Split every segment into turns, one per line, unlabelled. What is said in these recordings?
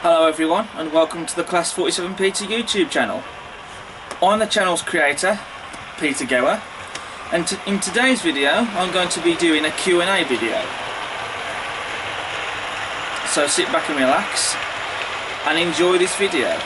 Hello everyone and welcome to the Class47Peter YouTube channel. I'm the channel's creator, Peter Gower, and in today's video I'm going to be doing a Q&A video. So sit back and relax and enjoy this video.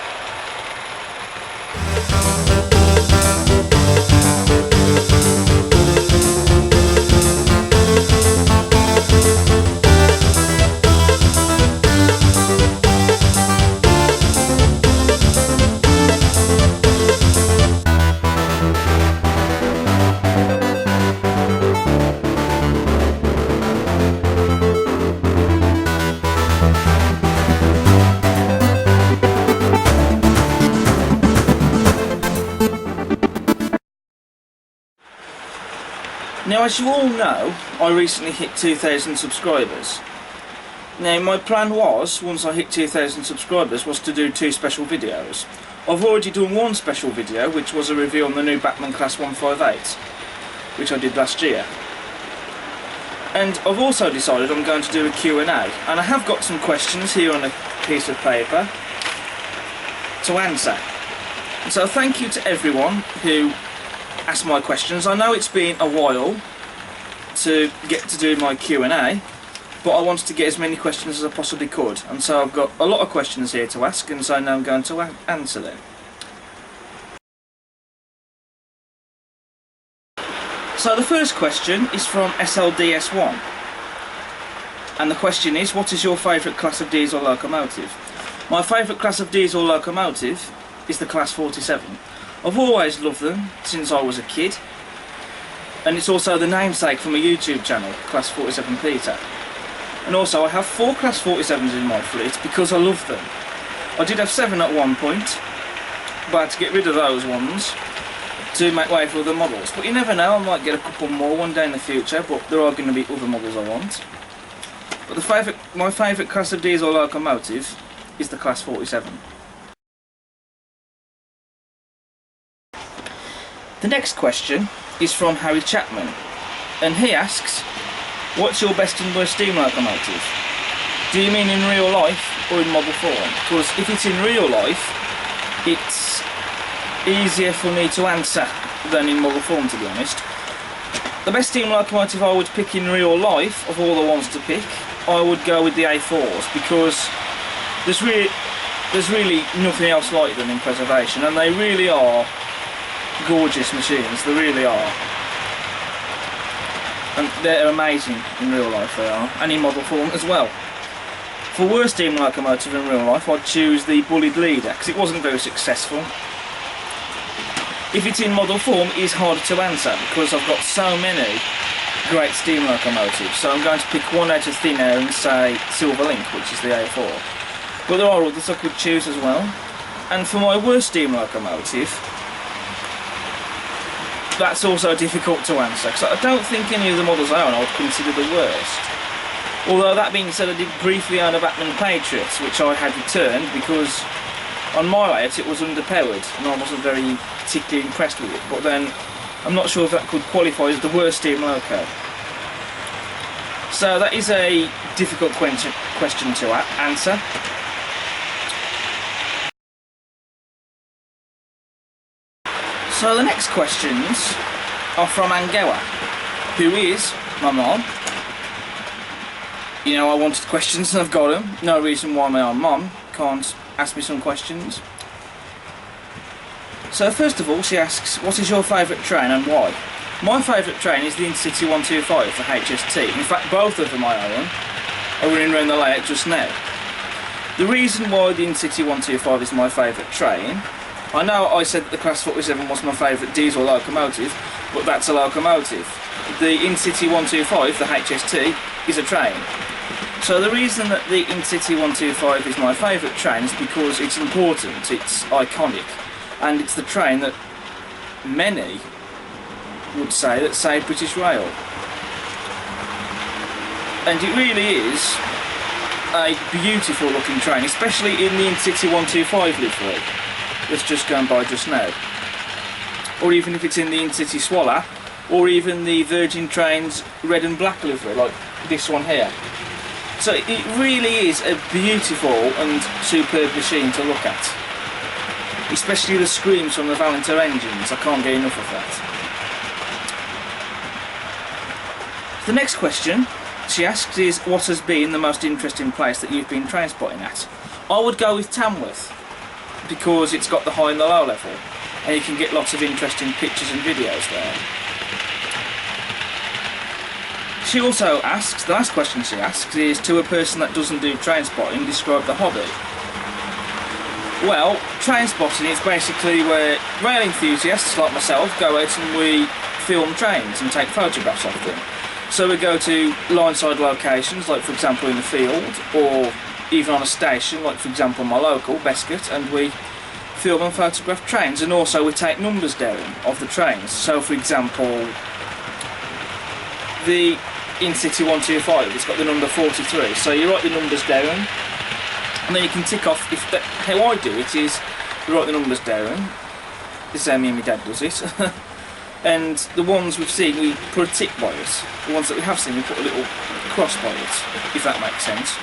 Now, as you all know, I recently hit 2,000 subscribers. Now, my plan was, once I hit 2,000 subscribers, was to do 2 special videos. I've already done one special video, which was a review on the new Batman Class 158, which I did last year. And I've also decided I'm going to do a Q&A, and I have got some questions here on a piece of paper to answer. And so thank you to everyone who ask my questions. I know it's been a while to get to do my Q&A, but I wanted to get as many questions as I possibly could, and so I've got a lot of questions here to ask, and so now I'm going to answer them. So the first question is from SLDS1, and the question is, what is your favourite class of diesel locomotive? My favourite class of diesel locomotive is the Class 47. I've always loved them since I was a kid, and it's also the namesake for my YouTube channel, Class47Peter. And also I have 4 Class 47s in my fleet because I love them. I did have 7 at one point, but I had to get rid of those ones to make way for other models. But you never know, I might get a couple more one day in the future, but there are going to be other models I want. But my favourite class of diesel locomotive is the Class 47. The next question is from Harry Chapman, and he asks, what's your best and worst steam locomotive? Do you mean in real life or in model form? Because if it's in real life, it's easier for me to answer than in model form, to be honest. The best steam locomotive I would pick in real life, of all the ones to pick, I would go with the A4s, because there's really nothing else like them in preservation, and they really are gorgeous machines, they really are. And they're amazing in real life, they are, and in model form as well. For worst steam locomotive in real life, I'd choose the Bullied Leader, because it wasn't very successful. If it's in model form, it is harder to answer, because I've got so many great steam locomotives, so I'm going to pick one out of thin air and say Silver Link, which is the A4. But there are others I could choose as well. And for my worst steam locomotive, that's also difficult to answer, because I don't think any of the models I own I would consider the worst. Although that being said, I did briefly own a Batman Patriot, which I had returned because on my layout it was underpowered and I wasn't very particularly impressed with it. But then I'm not sure if that could qualify as the worst steam loco. So that is a difficult question to answer. So the next questions are from Angewa, who is my mom. You know, I wanted questions and I've got them. No reason why my own mom can't ask me some questions. So first of all, she asks, what is your favourite train and why? My favourite train is the Intercity 125 for HST. In fact, both of them I own are running around the layout just now. The reason why the Intercity 125 is my favourite train, I know I said that the Class 47 was my favourite diesel locomotive, but that's a locomotive. The Intercity 125, the HST, is a train. So the reason that the Intercity 125 is my favourite train is because it's important, it's iconic, and it's the train that many would say that saved British Rail. And it really is a beautiful looking train, especially in the Intercity 125 livery that's just gone by just now. Or even if it's in the Intercity Swallow, or even the Virgin Trains red and black livery, like this one here. So it really is a beautiful and superb machine to look at. Especially the screams from the Valenter engines, I can't get enough of that. The next question she asks is, what has been the most interesting place that you've been train spotting at? I would go with Tamworth, because it's got the high and the low level, and you can get lots of interesting pictures and videos there. She also asks, the last question she asks is, to a person that doesn't do train spotting, describe the hobby. Well, train spotting is basically where rail enthusiasts like myself go out and we film trains and take photographs of them. So we go to line-side locations, like for example in the field, or even on a station, like for example my local, Bescot, and we film and photograph trains, and also we take numbers down of the trains. So for example, the In-City 125, it's got the number 43, so you write the numbers down, and then you can tick off, how I do it is, you write the numbers down, this is how me and my dad does it, and the ones we've seen we put a tick by it, the ones that we have seen we put a little cross by it, if that makes sense.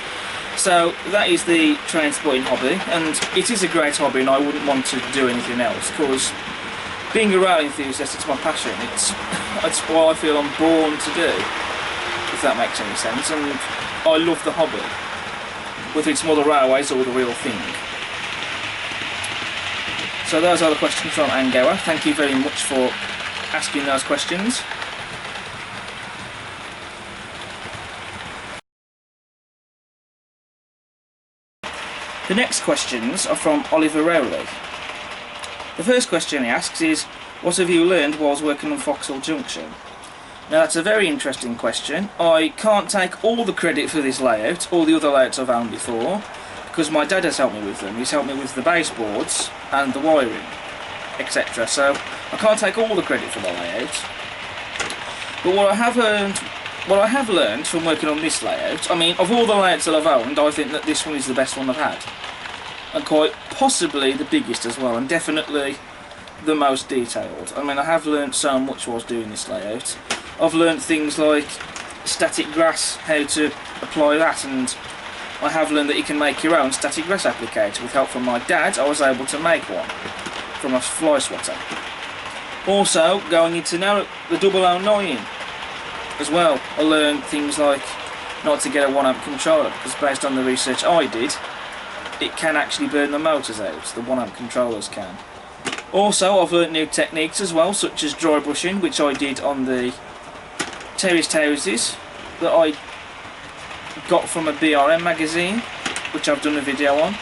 So that is the train spotting hobby, and it is a great hobby and I wouldn't want to do anything else, because being a rail enthusiast, it's my passion, it's what I feel I'm born to do, if that makes any sense, and I love the hobby, whether it's Mother Railways or the real thing. So those are the questions from Angoa. Thank you very much for asking those questions. The next questions are from Oliver Rowley. The first question he asks is, what have you learned whilst working on Vauxhall Junction? Now that's a very interesting question. I can't take all the credit for this layout, all the other layouts I've owned before, because my dad has helped me with them. He's helped me with the baseboards and the wiring, etc. So I can't take all the credit for the layout. But what I have learned from working on this layout, I mean, of all the layouts that I've owned, I think that this one is the best one I've had. And quite possibly the biggest as well, and definitely the most detailed. I mean, I have learned so much whilst doing this layout. I've learned things like static grass, how to apply that, and I have learned that you can make your own static grass applicator. With help from my dad, I was able to make one from a fly swatter. Also, going into now the 009 as well, I learned things like not to get a 1 amp controller, because based on the research I did, it can actually burn the motors out, the 1 amp controllers can. Also, I've learnt new techniques as well, such as dry brushing, which I did on the terraced houses that I got from a BRM magazine, which I've done a video on.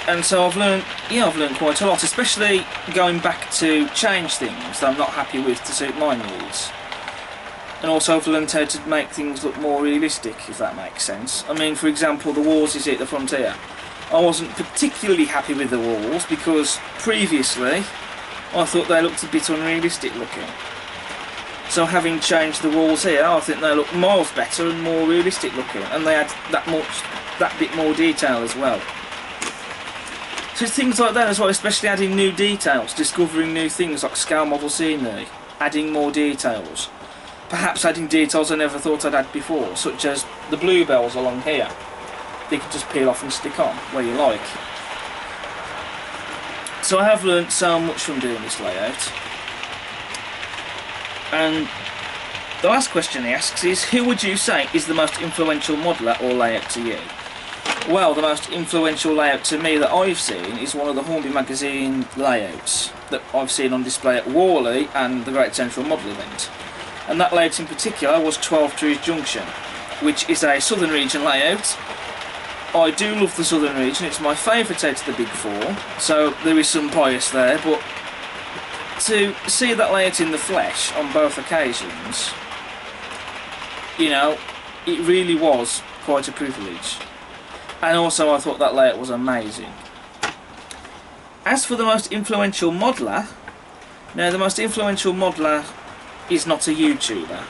And so I've learnt quite a lot, especially going back to change things that I'm not happy with to suit my needs. And also I've learnt how to make things look more realistic, if that makes sense. I mean, for example, the walls you see at the front here. I wasn't particularly happy with the walls because previously I thought they looked a bit unrealistic looking. So having changed the walls here, I think they look miles better and more realistic looking, and they add that bit more detail as well. So things like that as well, especially adding new details, discovering new things like scale model scenery, adding more details. Perhaps adding details I never thought I'd had before, such as the bluebells along here. They can just peel off and stick on where you like. So I have learnt so much from doing this layout. And the last question he asks is, who would you say is the most influential modeller or layout to you? Well, the most influential layout to me that I've seen is one of the Hornby magazine layouts that I've seen on display at Worley and the Great Central Model event. And that layout in particular was 12 Trees Junction, which is a southern region layout. I do love the southern region, it's my favourite out of the big four, so there is some bias there, but to see that layout in the flesh on both occasions, you know, it really was quite a privilege. And also I thought that layout was amazing. As for the most influential modeller, now the most influential modeller is not a YouTuber.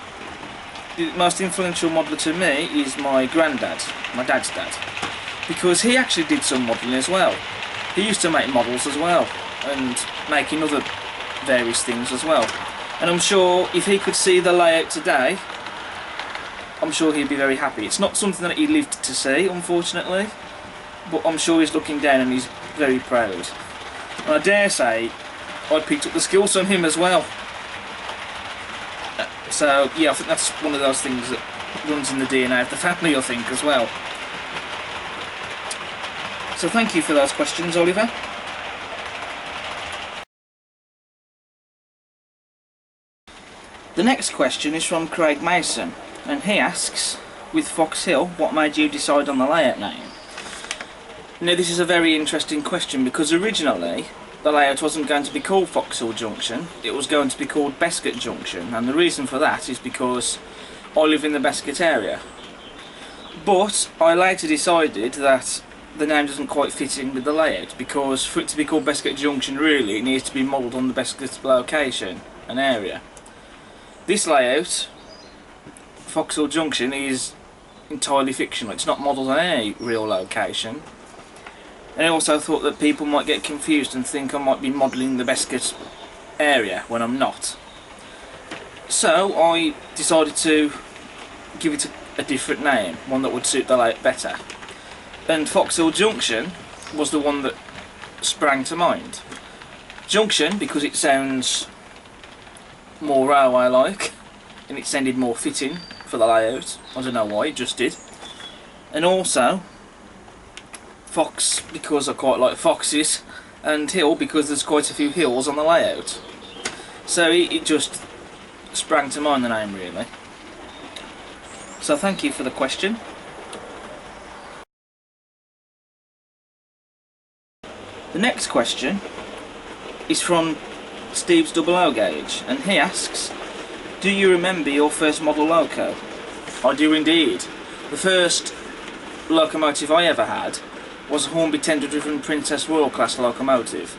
The most influential modeller to me is my granddad, my dad's dad, because he actually did some modelling as well. He used to make models as well, and making other various things as well. And I'm sure if he could see the layout today, I'm sure he'd be very happy. It's not something that he lived to see, unfortunately, but I'm sure he's looking down and he's very proud. And I dare say I picked up the skills from him as well. So yeah, I think that's one of those things that runs in the DNA of the family, I think, as well. So thank you for those questions, Oliver. The next question is from Craig Mason, and he asks, with Fox Hill, what made you decide on the layout name? Now this is a very interesting question, because originally the layout wasn't going to be called Fox Hill Junction, it was going to be called Bescot Junction, and the reason for that is because I live in the Bescot area. But I later decided that the name doesn't quite fit in with the layout, because for it to be called Bescot Junction, really it needs to be modelled on the Bescot location and area. This layout, Foxhill Junction, is entirely fictional. It's not modelled on any real location. And I also thought that people might get confused and think I might be modelling the Bescot area when I'm not. So I decided to give it a different name, one that would suit the layout better. And Foxhill Junction was the one that sprang to mind. Junction because it sounds more railway-like, and it sounded more fitting for the layout. I don't know why, it just did. And also Fox because I quite like foxes, and Hill because there's quite a few hills on the layout. So it just sprang to mind, the name, really. So thank you for the question. The next question is from Steve's Double O Gauge, and he asks, do you remember your first model Loco? I do indeed. The first locomotive I ever had was a Hornby tender driven Princess Royal class locomotive.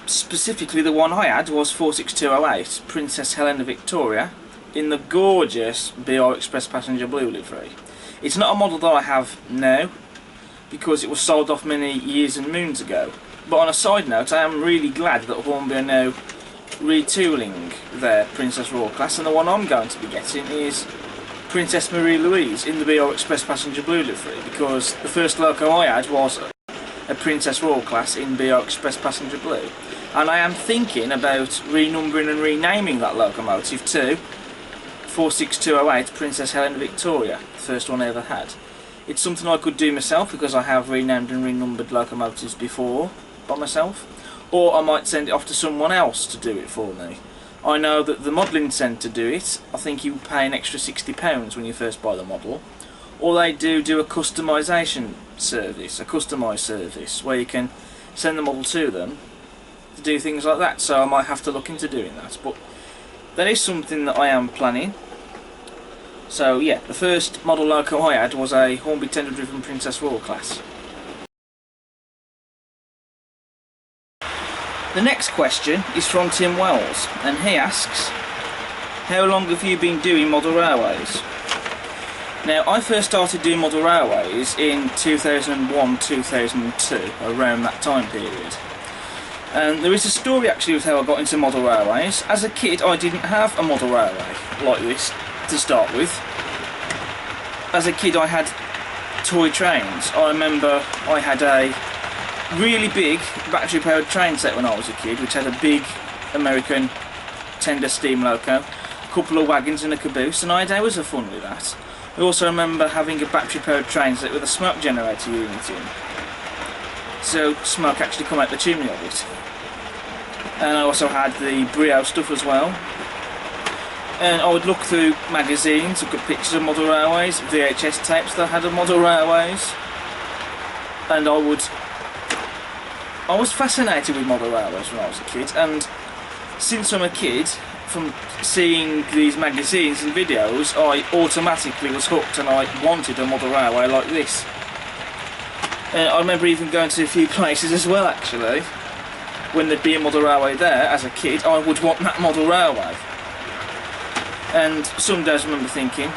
Specifically the one I had was 46208 Princess Helena Victoria in the gorgeous BR Express passenger blue livery. It's not a model that I have now because it was sold off many years and moons ago. But on a side note, I am really glad that Hornby are now retooling their Princess Royal class, and the one I'm going to be getting is Princess Marie Louise in the BR Express passenger blue livery, because the first loco I had was a Princess Royal class in BR Express passenger blue, and I am thinking about renumbering and renaming that locomotive to 46208 Princess Helena Victoria, the first one I ever had. It's something I could do myself because I have renamed and renumbered locomotives before by myself, or I might send it off to someone else to do it for me. I know that the modelling centre do it. I think you pay an extra £60 when you first buy the model, or they do a customisation service, a customised service where you can send the model to them to do things like that. So I might have to look into doing that, but that is something that I am planning. So yeah, the first model loco I had was a Hornby tender driven Princess Royal class. The next question is from Tim Wells, and he asks, how long have you been doing model railways? Now, I first started doing model railways in 2001-2002, around that time period. And there is a story actually with how I got into model railways. As a kid, I didn't have a model railway like this to start with. As a kid, I had toy trains. I remember I had a really big battery powered train set when I was a kid, which had a big American tender steam loco, a couple of wagons and a caboose, and I had hours of fun with that. I also remember having a battery powered train set with a smoke generator unit in, so smoke actually come out the chimney of it. And I also had the Brio stuff as well. And I would look through magazines, look at pictures of model railways, VHS tapes that had of model railways, and I was fascinated with model railways when I was a kid, and since I'm a kid, from seeing these magazines and videos, I automatically was hooked and I wanted a model railway like this. I remember even going to a few places as well actually. When there'd be a model railway there, as a kid, I would want that model railway. And some days I remember thinking,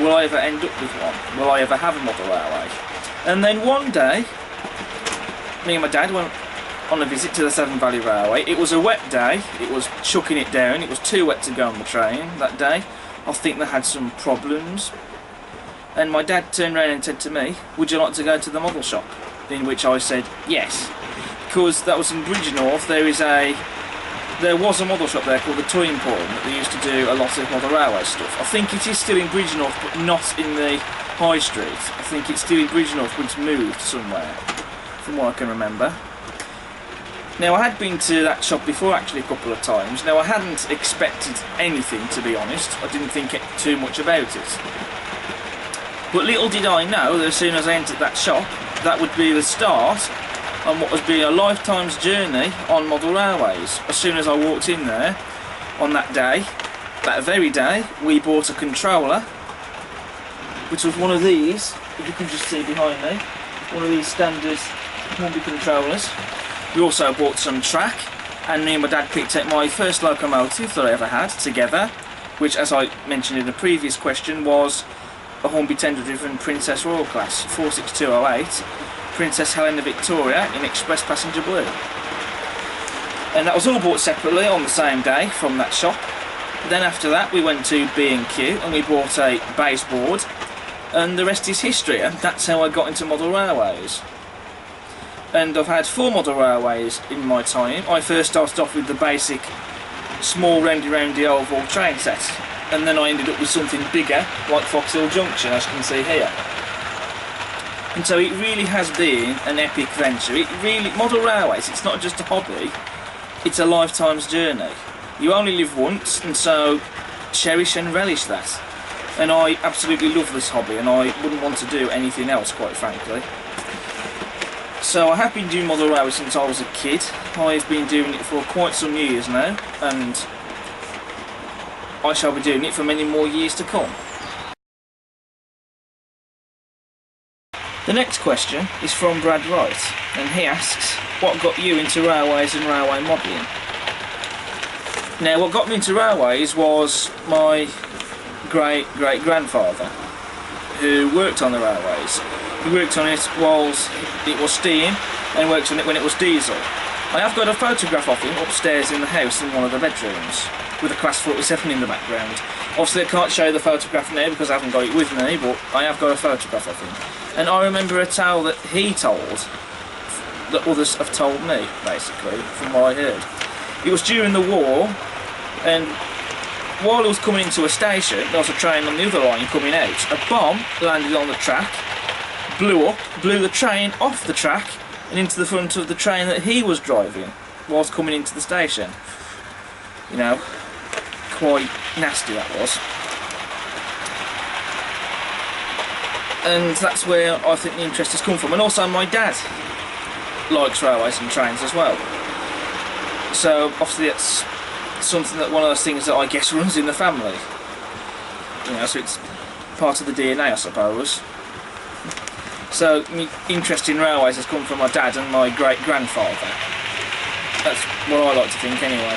will I ever end up with one? Will I ever have a model railway? And then one day, me and my dad went on a visit to the Severn Valley Railway. It was a wet day, it was chucking it down, it was too wet to go on the train that day. I think they had some problems. And my dad turned around and said to me, "Would you like to go to the model shop?" In which I said yes, because that was in Bridgenorth. There was a model shop there called the Toy Emporium that they used to do a lot of model railway stuff. I think it is still in Bridgenorth, but not in the High Street. I think it's still in Bridgenorth, but it's moved somewhere, from what I can remember. Now, I had been to that shop before actually a couple of times. Now, I hadn't expected anything, to be honest. I didn't think too much about it. But little did I know that as soon as I entered that shop, that would be the start on what has been a lifetime's journey on model railways. As soon as I walked in there on that day, that very day, we bought a controller, which was one of these, if you can just see behind me, one of these standard Hornby controllers. We also bought some track, and me and my dad picked up my first locomotive that I ever had together, which, as I mentioned in the previous question, was a Hornby tender-driven Princess Royal Class 46208 Princess Helena Victoria in express passenger blue. And that was all bought separately on the same day from that shop. Then after that we went to B&Q and we bought a baseboard, and the rest is history, and that's how I got into model railways. And I've had 4 model railways in my time. I first started off with the basic small roundy oval train set, and then I ended up with something bigger like Foxhill Junction, as you can see here. And so it really has been an epic venture. Model railways, it's not just a hobby, it's a lifetime's journey. You only live once, and so cherish and relish that. And I absolutely love this hobby, and I wouldn't want to do anything else, quite frankly. So I have been doing model railways since I was a kid. I've been doing it for quite some years now, and I shall be doing it for many more years to come. The next question is from Brad Wright, and he asks, what got you into railways and railway modelling? Now, what got me into railways was my great-great-grandfather, who worked on the railways. He worked on it whilst it was steam, and worked on it when it was diesel. I have got a photograph of him upstairs in the house in one of the bedrooms, with a Class 47 in the background. Obviously I can't show the photograph now because I haven't got it with me, but I have got a photograph of him. And I remember a tale that he told, that others have told me, basically, from what I heard. It was during the war, and while he was coming into a station, there was a train on the other line coming out. A bomb landed on the track, blew the train off the track and into the front of the train that he was driving whilst coming into the station. You know, quite nasty that was. And that's where I think the interest has come from. And also my dad likes railways and trains as well. So obviously it's something that one of those things that I guess runs in the family. You know, so it's part of the DNA, I suppose. So my interest in railways has come from my dad and my great-grandfather. That's what I like to think anyway.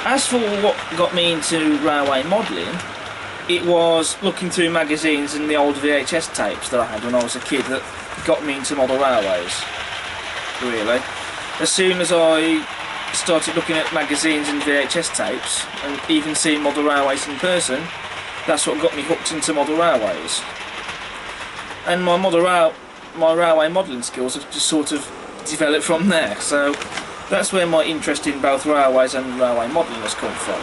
As for what got me into railway modelling, it was looking through magazines and the old VHS tapes that I had when I was a kid that got me into model railways, really. As soon as I started looking at magazines and VHS tapes, and even seeing model railways in person, that's what got me hooked into model railways. And my railway modelling skills have just sort of developed from there, so that's where my interest in both railways and railway modelling has come from.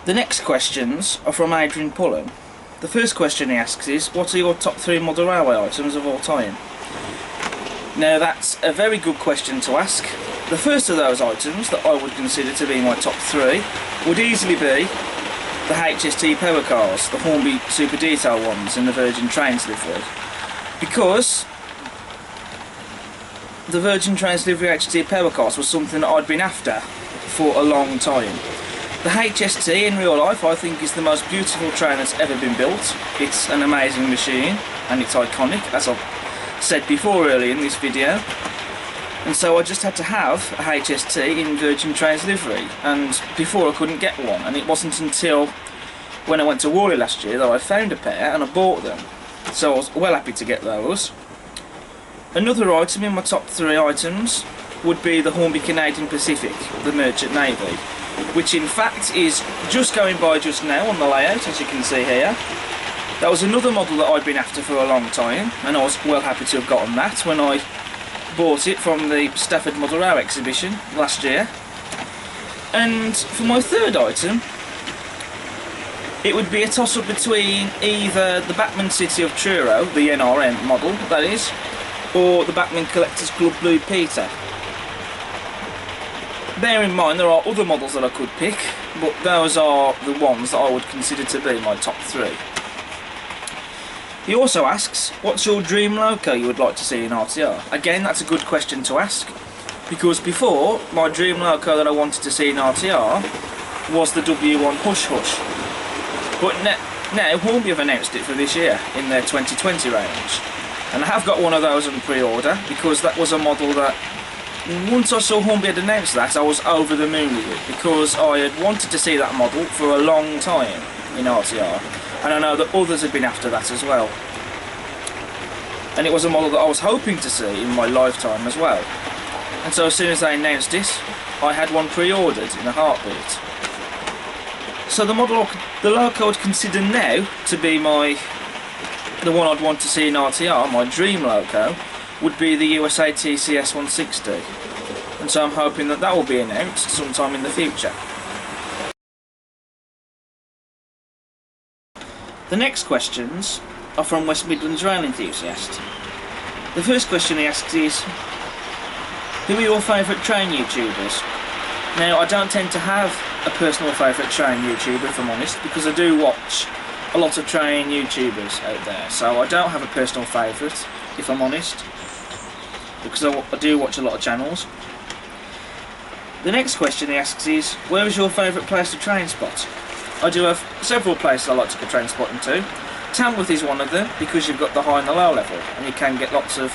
The next questions are from Adrian Pullen. The first question he asks is, what are your top 3 model railway items of all time? Now that's a very good question to ask. The first of those items that I would consider to be my top 3 would easily be the HST power cars, the Hornby Super Detail ones in the Virgin Trains livery. Because the Virgin Trains livery HST power cars was something that I'd been after for a long time. The HST in real life I think is the most beautiful train that's ever been built. It's an amazing machine and it's iconic, as I've said before earlier in this video. And so I just had to have a HST in Virgin Trains livery, and before I couldn't get one, and it wasn't until when I went to Worley last year that I found a pair and I bought them. So I was well happy to get those. Another item in my top 3 items would be the Hornby Canadian Pacific, the Merchant Navy, which in fact is just going by just now on the layout, as you can see here. That was another model that I'd been after for a long time, and I was well happy to have gotten that when I bought it from the Stafford Model Row exhibition last year. And for my third item, it would be a toss-up between either the Batman City of Truro, the NRM model that is, or the Batman Collectors Club Blue Peter. Bear in mind there are other models that I could pick, but those are the ones that I would consider to be my top three. He also asks, what's your dream loco you would like to see in RTR? Again, that's a good question to ask, because before, my dream loco that I wanted to see in RTR was the W1 Hush Hush. But now Hornby have announced it for this year in their 2020 range. And I have got one of those on pre-order, because that was a model that, once I saw Hornby had announced that, I was over the moon with it, because I had wanted to see that model for a long time in RTR. And I know that others have been after that as well. And it was a model that I was hoping to see in my lifetime as well. And so as soon as they announced it, I had one pre-ordered in a heartbeat. So the loco I'd consider now to be the one I'd want to see in RTR, my dream loco, would be the USA TCS 160. And so I'm hoping that that will be announced sometime in the future. The next questions are from West Midlands rail enthusiast. The first question he asks is, who are your favourite train YouTubers? Now, I don't tend to have a personal favourite train YouTuber, if I'm honest, because I do watch a lot of train YouTubers out there, so I don't have a personal favourite, if I'm honest, because I do watch a lot of channels. The next question he asks is, where is your favourite place to train spot? I do have several places I like to go train spotting to. Tamworth is one of them, because you've got the high and the low level, and you can get lots of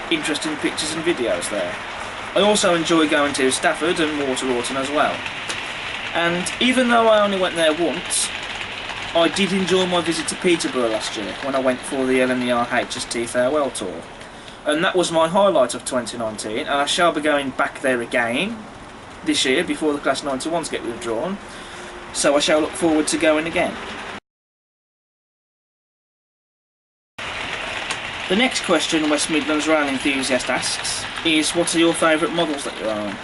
interesting pictures and videos there. I also enjoy going to Stafford and Waterlawton as well. And even though I only went there once, I did enjoy my visit to Peterborough last year when I went for the LNER HST farewell tour. And that was my highlight of 2019, and I shall be going back there again this year before the Class 91s get withdrawn. So I shall look forward to going again. The next question West Midlands rail enthusiast asks is, what are your favourite models that you own?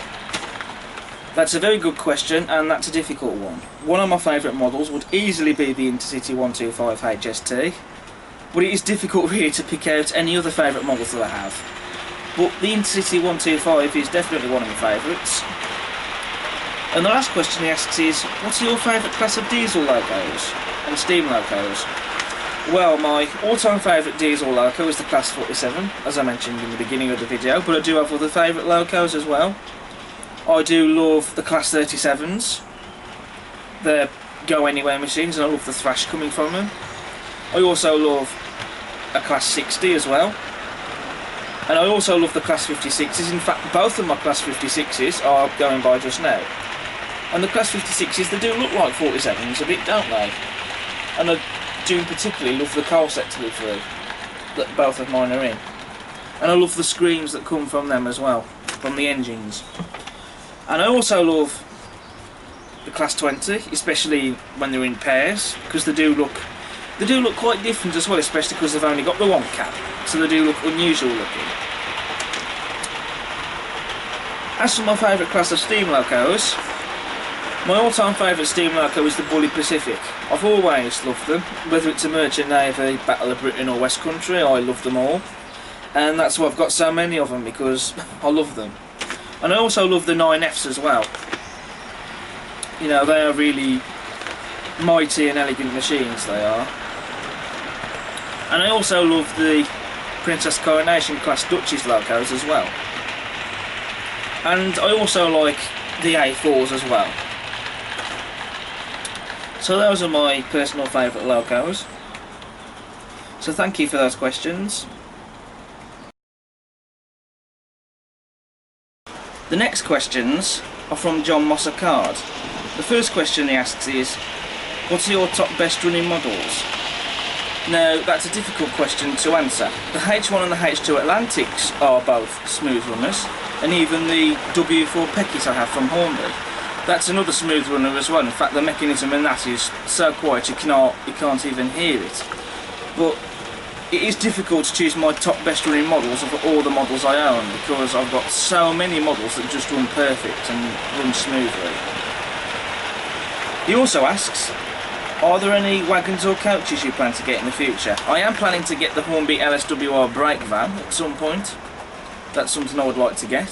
That's a very good question, and that's a difficult one. One of my favourite models would easily be the Intercity 125 HST, but it is difficult really to pick out any other favourite models that I have. But the Intercity 125 is definitely one of my favourites. And the last question he asks is, what's your favourite class of diesel locos and steam locos? Well, my all-time favourite diesel loco is the Class 47, as I mentioned in the beginning of the video, but I do have other favourite locos as well. I do love the Class 37s. They're go-anywhere machines, and I love the thrash coming from them. I also love a Class 60 as well. And I also love the Class 56s. In fact, both of my Class 56s are going by just now. And the Class 56s, they do look like 47s a bit, don't they? And I do particularly love the coal set to live through that both of mine are in. And I love the screams that come from them as well, from the engines. And I also love the Class 20, especially when they're in pairs, because they do look quite different as well, especially because they've only got the one cap, so they do look unusual looking. As for my favourite class of steam locos, my all-time favourite steam loco is the Bully Pacific. I've always loved them, whether it's a Merchant Navy, Battle of Britain or West Country, I love them all. And that's why I've got so many of them, because I love them. And I also love the 9Fs as well. You know, they are really mighty and elegant machines, they are. And I also love the Princess Coronation class Duchess locos as well. And I also like the A4s as well. So those are my personal favourite locos. So thank you for those questions. The next questions are from John Mossacard. The first question he asks is, what are your top best running models? Now, that's a difficult question to answer. The H1 and the H2 Atlantics are both smooth runners, and even the W4 Peckit I have from Hornby. That's another smooth runner as well. In fact, the mechanism in that is so quiet you can't even hear it. But it is difficult to choose my top best running models of all the models I own, because I've got so many models that just run perfect and run smoothly. He also asks, are there any wagons or coaches you plan to get in the future? I am planning to get the Hornby LSWR brake van at some point. That's something I would like to get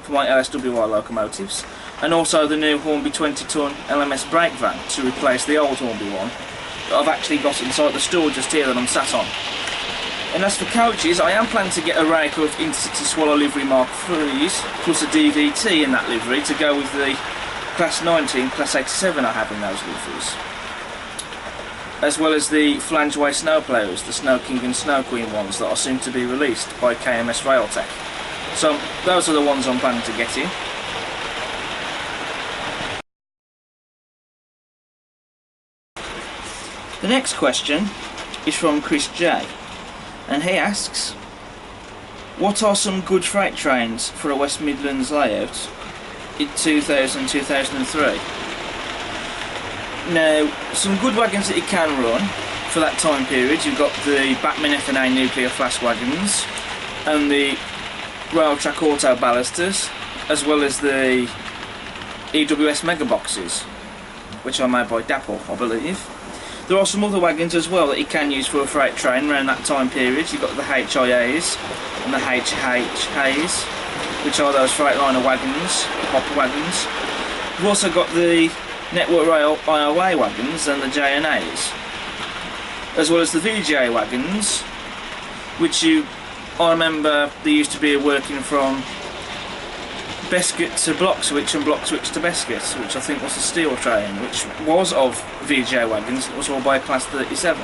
for my LSWR locomotives. And also the new Hornby 20-ton LMS brake van to replace the old Hornby one that I've actually got inside the store just here that I'm sat on. And as for coaches, I am planning to get a rake of Intercity Swallow livery Mark III's plus a DVT in that livery to go with the Class 19, Class 87 I have in those liveries. As well as the flangeway snowplows, the Snow King and Snow Queen ones that are soon to be released by KMS Railtech. So those are the ones I'm planning to get in. The next question is from Chris J, and he asks, what are some good freight trains for a West Midlands layout in 2000-2003? Now, some good wagons that you can run for that time period, you've got the Batman F&A nuclear flash wagons and the Rail Track Auto ballasters, as well as the EWS mega boxes, which are made by Dapple, I believe. There are some other wagons as well that you can use for a freight train around that time period. You've got the HIAs and the HHAs, which are those Freightliner wagons, hopper wagons. We've also got the Network Rail IOA wagons and the JNAs, as well as the VGA wagons, which I remember there used to be working from Bescot to Block Switch and Block Switch to Bescot, which I think was a steel train, which was of VGA wagons. It was all by Class 37.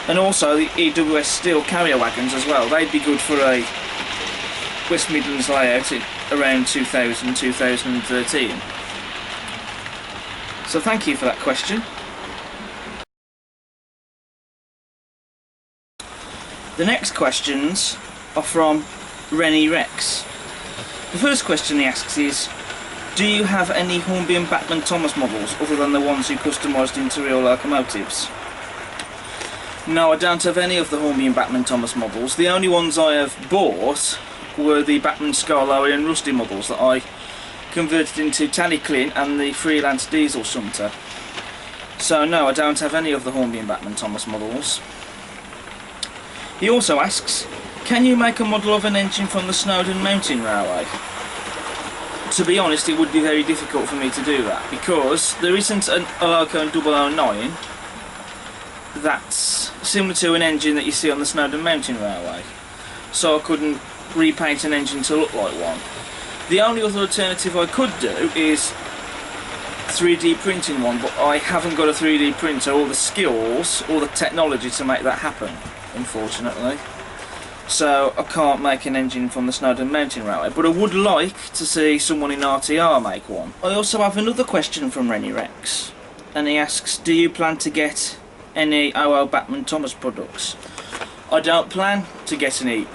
And also the EWS steel carrier wagons as well. They'd be good for a West Midlands layout around 2000-2013. So thank you for that question. The next questions are from Rennie Rex. The first question he asks is, do you have any Hornby and Bachmann Thomas models other than the ones you customised into real locomotives? No, I don't have any of the Hornby and Bachmann Thomas models. The only ones I have bought were the Bachmann Scarlowy and Rusty models that I converted into Tally Clean and the Freelance Diesel Sumter. So no, I don't have any of the Hornby and Bachmann Thomas models. He also asks, can you make a model of an engine from the Snowdon Mountain Railway? To be honest, it would be very difficult for me to do that, because there isn't a Loco 009 that's similar to an engine that you see on the Snowdon Mountain Railway, so I couldn't repaint an engine to look like one. The only other alternative I could do is 3D printing one, but I haven't got a 3D printer or the skills or the technology to make that happen, unfortunately. So I can't make an engine from the Snowdon Mountain Railway, but I would like to see someone in RTR make one. I also have another question from Rennie Rex, and he asks, do you plan to get any OO Bachmann Thomas products? I don't plan to get any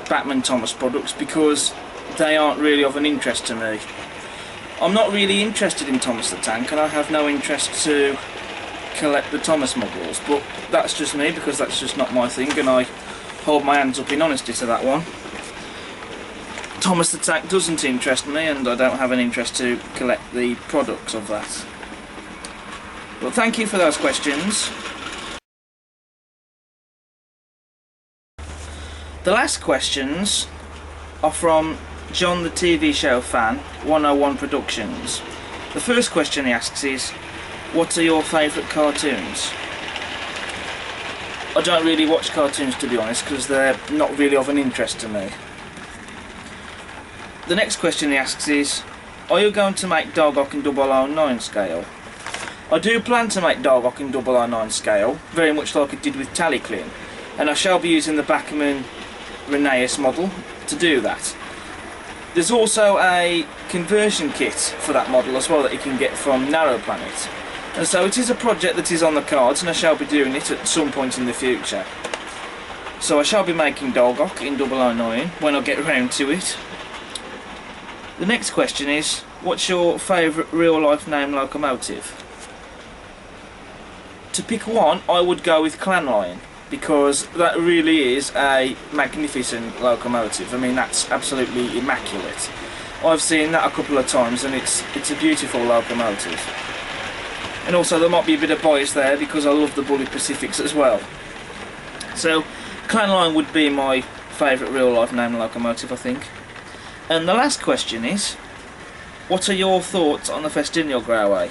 Bachmann Thomas products because they aren't really of an interest to me. I'm not really interested in Thomas the Tank, and I have no interest to collect the Thomas models, but that's just me, because that's just not my thing, and I hold my hands up in honesty to that one. Thomas the Tank doesn't interest me, and I don't have an interest to collect the products of that. But thank you for those questions. The last questions are from John the TV Show Fan 101 Productions. The first question he asks is, what are your favourite cartoons? I don't really watch cartoons, to be honest, because they're not really of an interest to me. The next question he asks is, are you going to make Dargok in 009 scale? I do plan to make Dargok in 009 scale, very much like I did with Tallyclean, and I shall be using the Bachmann Rheneas model to do that. There's also a conversion kit for that model as well that you can get from Narrow Planet. And so it is a project that is on the cards, and I shall be doing it at some point in the future. So I shall be making Dolgok in 009 when I get round to it. The next question is, what's your favourite real life name locomotive? To pick one, I would go with Clan Lion, because that really is a magnificent locomotive. I mean, that's absolutely immaculate. I've seen that a couple of times and it's a beautiful locomotive. And also there might be a bit of bias there because I love the Bullet Pacifics as well. So Clan Lion would be my favourite real life name locomotive, I think. And the last question is, what are your thoughts on the Festiniog Railway?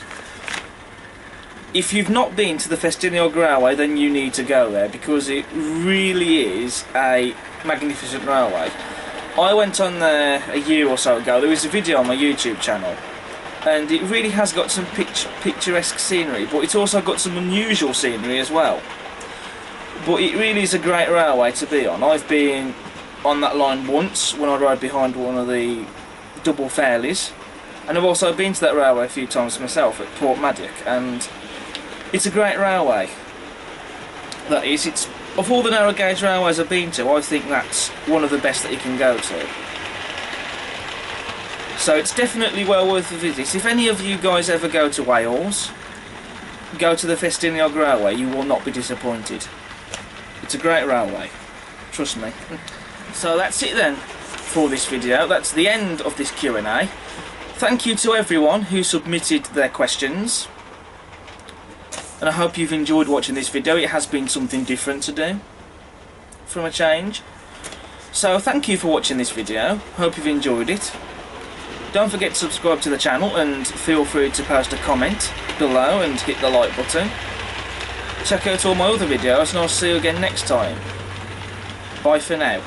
If you've not been to the Festiniog Railway, then you need to go there because it really is a magnificent railway. I went on there a year or so ago. There was a video on my YouTube channel and it really has got some picturesque scenery, but it's also got some unusual scenery as well. But it really is a great railway to be on. I've been on that line once when I rode behind one of the double fairlies, and I've also been to that railway a few times myself at Portmaddock, and it's a great railway. That is, it's of all the narrow gauge railways I've been to, I think that's one of the best that you can go to. So it's definitely well worth a visit. If any of you guys ever go to Wales, go to the Festiniog Railway, you will not be disappointed. It's a great railway, trust me. So that's it then for this video. That's the end of this Q&A. Thank you to everyone who submitted their questions. And I hope you've enjoyed watching this video. It has been something different to do, from a change. So thank you for watching this video. Hope you've enjoyed it. Don't forget to subscribe to the channel and feel free to post a comment below and hit the like button. Check out all my other videos and I'll see you again next time. Bye for now.